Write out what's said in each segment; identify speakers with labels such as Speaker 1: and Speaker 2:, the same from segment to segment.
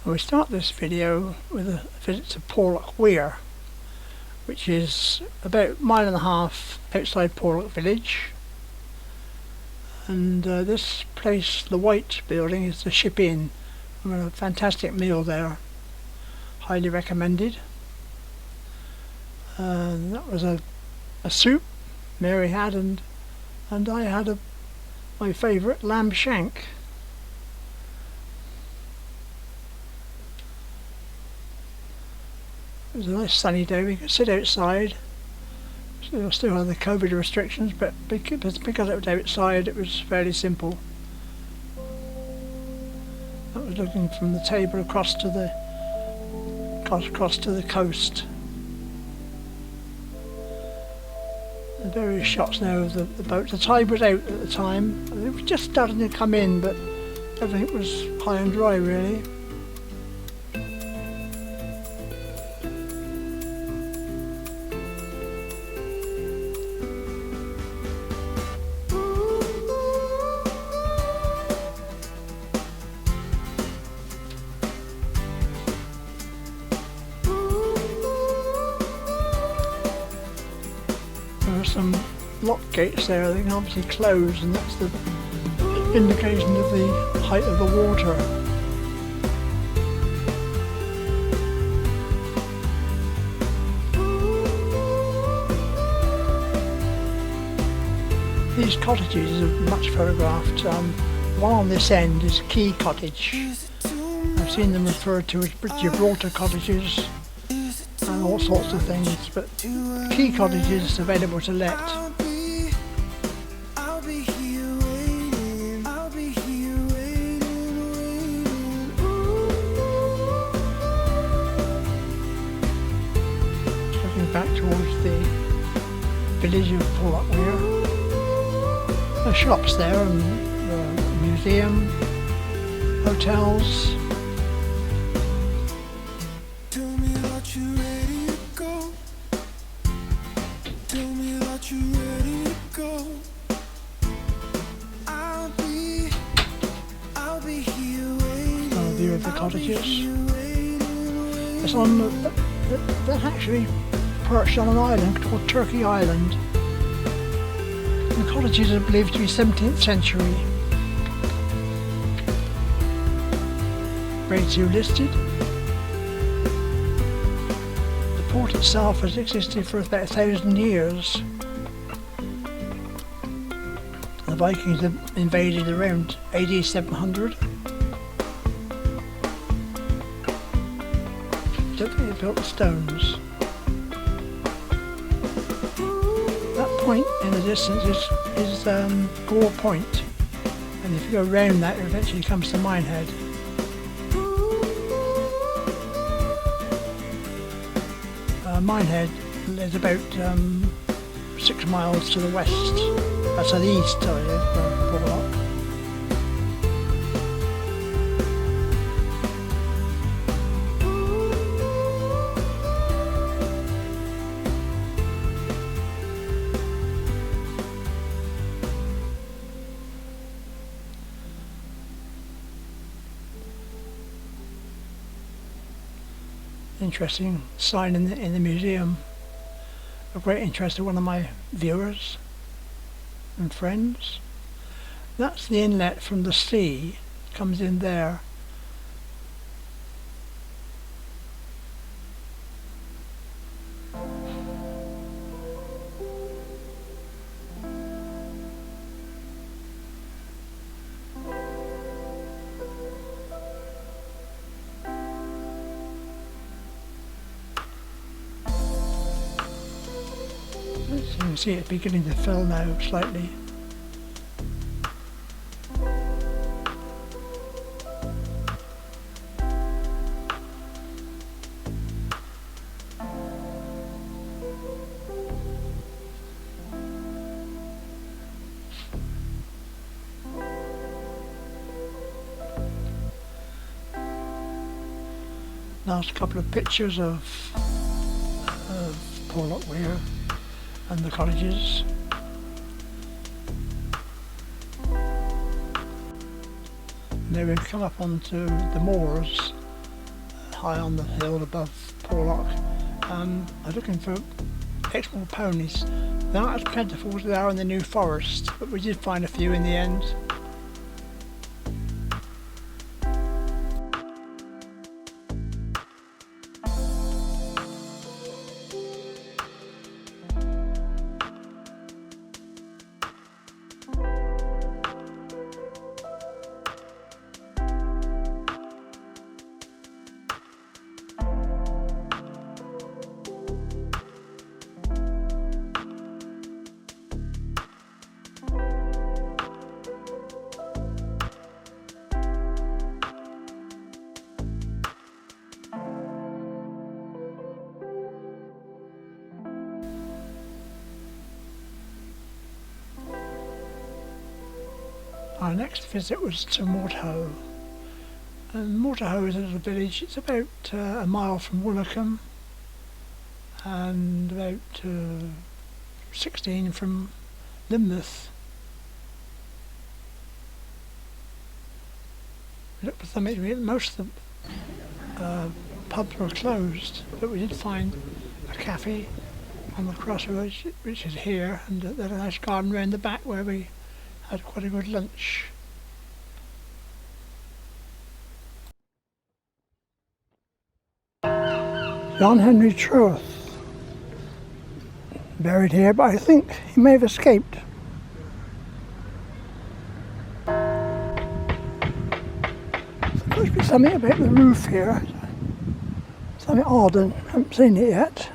Speaker 1: We start this video with a visit to Porlock Weir, which is about a mile and a half outside Porlock village. And this place, the white building, is the Ship Inn. We had a fantastic meal there, highly recommended. And that was a soup Mary had, and I had my favourite lamb shank. It was a nice sunny day. We could sit outside. Still had the COVID restrictions, but because it was outside, it was fairly simple. I was looking from the table across to the coast. The various shots now of the boat. The tide was out at the time. It was just starting to come in, but everything was high and dry really. There are some lock gates there. They can obviously close, and that's the indication of the height of the water. These cottages are much photographed. One on this end is Key Cottage. I've seen them referred to as Gibraltar cottages and all sorts of things, but Key Cottage is available to let. Looking back towards the village of Porlock Weir. There are shops there, and a museum, hotels. View of the cottages. It's on. They're actually perched on an island called Turkey Island. The cottages are believed to be 17th century. Grade 2 listed. The port itself has existed for about 1,000 years. The Vikings invaded around AD 700. I don't think they built the stones. That point in the distance is Gore Point, and if you go around that, it eventually comes to Minehead. Minehead is about 6 miles to the west. That's to the east, sorry, of Porlock. Interesting sign in the museum, of great interest to one of my viewers and friends. That's the inlet from the sea, comes in there. So you can see it beginning to fill now slightly. Last couple of pictures of Porlock Weir and the cottages. Now we come up onto the moors high on the hill above Porlock. I was looking for EXMOOR ponies. They aren't as plentiful as they are in the New Forest, but we did find a few in the end. Our next visit was to Mortehoe. And Mortehoe is a little village. It's about a mile from Woolacombe and about 16 from Lynmouth. We looked for something. Most of the pubs were closed, but we did find a cafe on the crossroads, which is here, and there's a nice garden round the back where we had quite a good lunch. John Henry Truth, buried here, but I think he may have escaped. There must be something about the roof here, something odd, and I haven't seen it yet.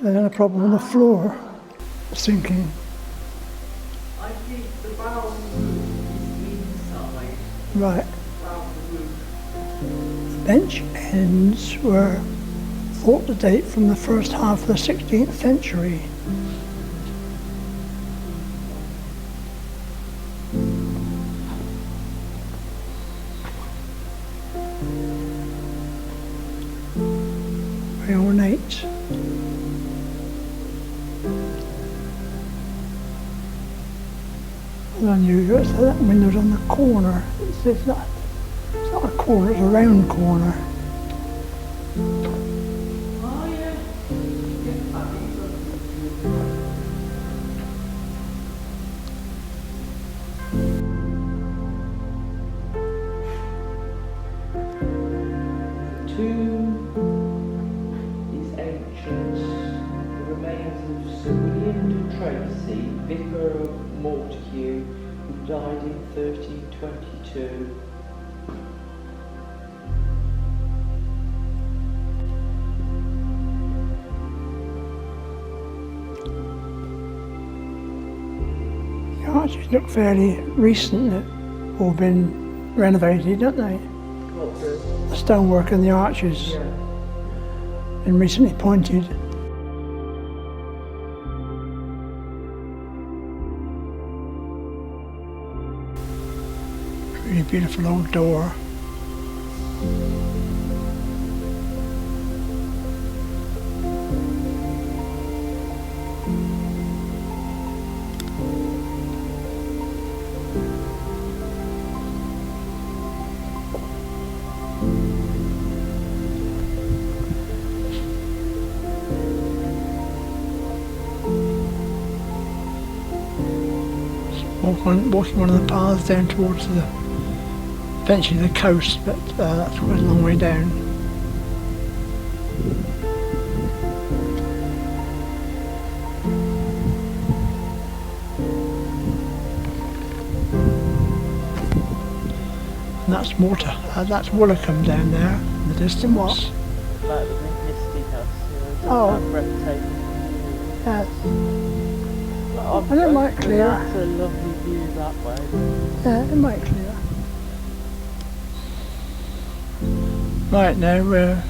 Speaker 1: Then a problem with the floor sinking.
Speaker 2: I think the bow roof is inside.
Speaker 1: Right.
Speaker 2: Bow roof.
Speaker 1: The bench ends were thought to date from the first half of the 16th century. Very ornate. Unusual, so that window's on the corner. It's not a corner, it's a round corner.
Speaker 2: Oh yeah. Is ancient. The remains of Sir William de Tracy, Vicar of Mortehoe, who died in 1322.
Speaker 1: The arches look fairly recent, they've all been renovated, don't they? The stonework and the arches been recently pointed. Really beautiful old door. Walking one of the paths down towards eventually the coast, but that's quite a long way down. And that's that's Woolacombe down there in the distance.
Speaker 2: Like the misty house,
Speaker 1: Oh.
Speaker 2: breathtaking.
Speaker 1: Yes.
Speaker 2: I
Speaker 1: don't like clear.
Speaker 2: That's a lovely view that way.
Speaker 1: Yeah, it might clear. Right, now we're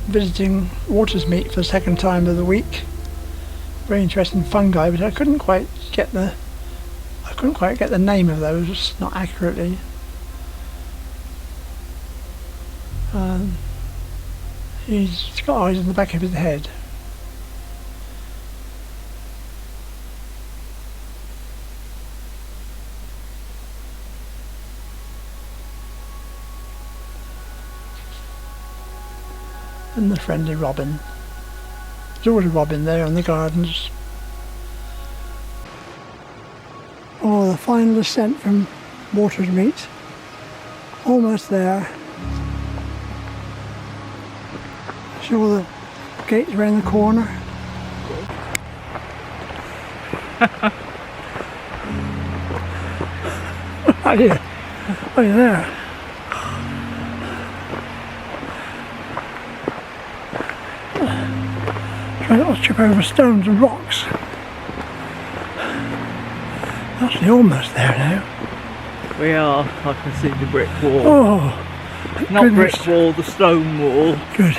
Speaker 1: visiting Watersmeet for the second time of the week. Very interesting fungi, but I couldn't quite get the name of those, not accurately. He's got eyes in the back of his head. and the friendly robin. There's always a robin there in the gardens. Oh, the final ascent from Watermeet. Almost there. Sure the gate's around the corner. Are you? Are you there? Try not to trip over stones and rocks. Actually almost there now.
Speaker 2: We are. I can see the brick wall.
Speaker 1: Oh,
Speaker 2: Not
Speaker 1: goodness.
Speaker 2: brick wall, the stone wall.
Speaker 1: Good.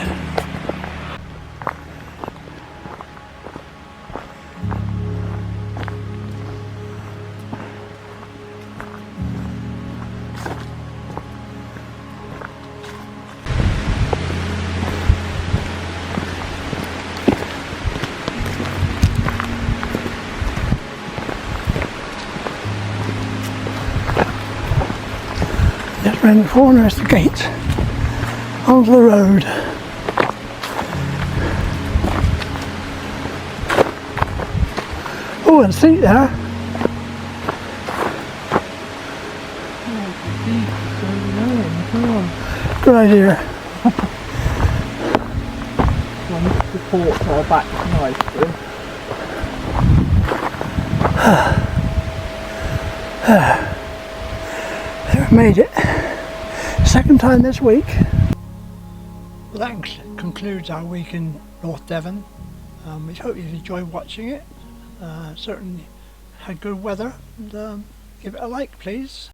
Speaker 1: Just round the corner is the gate onto the road. Oh, and seat there. Good idea.
Speaker 2: The ports are back nicely.
Speaker 1: We've made it. Second time this week. Well, that concludes our week in North Devon. We hope you've enjoyed watching it. Certainly had good weather. And, give it a like, please.